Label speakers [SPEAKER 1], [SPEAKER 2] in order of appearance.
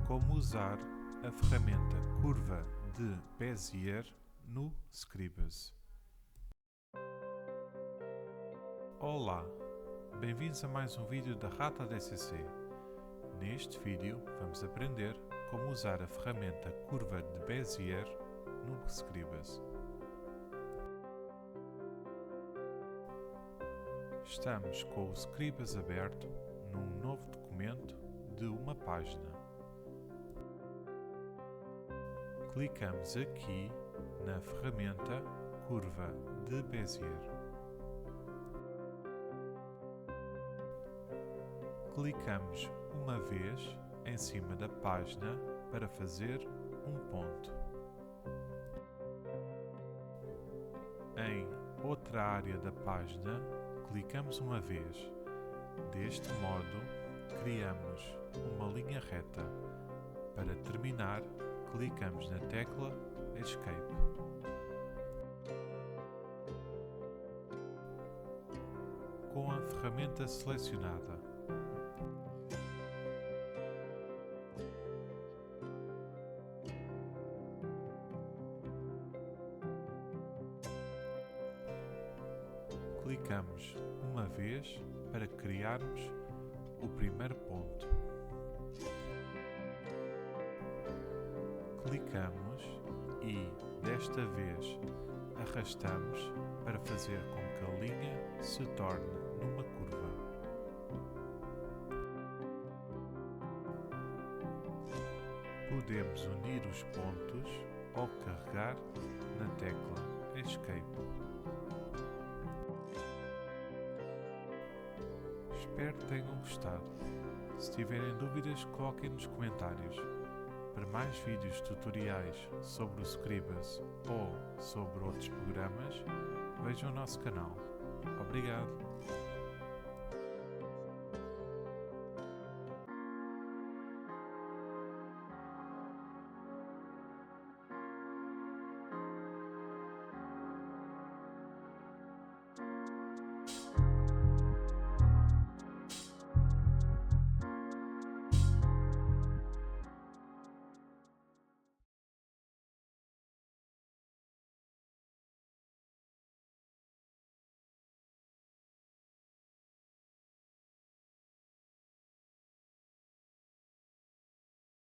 [SPEAKER 1] Como usar a ferramenta curva de Bezier no Scribus. Olá, bem-vindos a mais um vídeo da Rata DCC. Neste vídeo vamos aprender como usar a ferramenta curva de Bezier no Scribus. Estamos com o Scribus aberto num novo documento de uma página. Clicamos aqui na ferramenta curva de Bezier. Clicamos uma vez em cima da página para fazer um ponto. Em outra área da página, clicamos uma vez. Deste modo, criamos uma linha reta. Para terminar, clicamos na tecla Escape. Com a ferramenta selecionada, clicamos uma vez para criarmos o primeiro ponto. Clicamos e, desta vez, arrastamos para fazer com que a linha se torne numa curva. Podemos unir os pontos ou carregar na tecla Escape. Espero que tenham gostado. Se tiverem dúvidas, coloquem nos comentários. Para mais vídeos tutoriais sobre o Scribus ou sobre outros programas, vejam o nosso canal. Obrigado!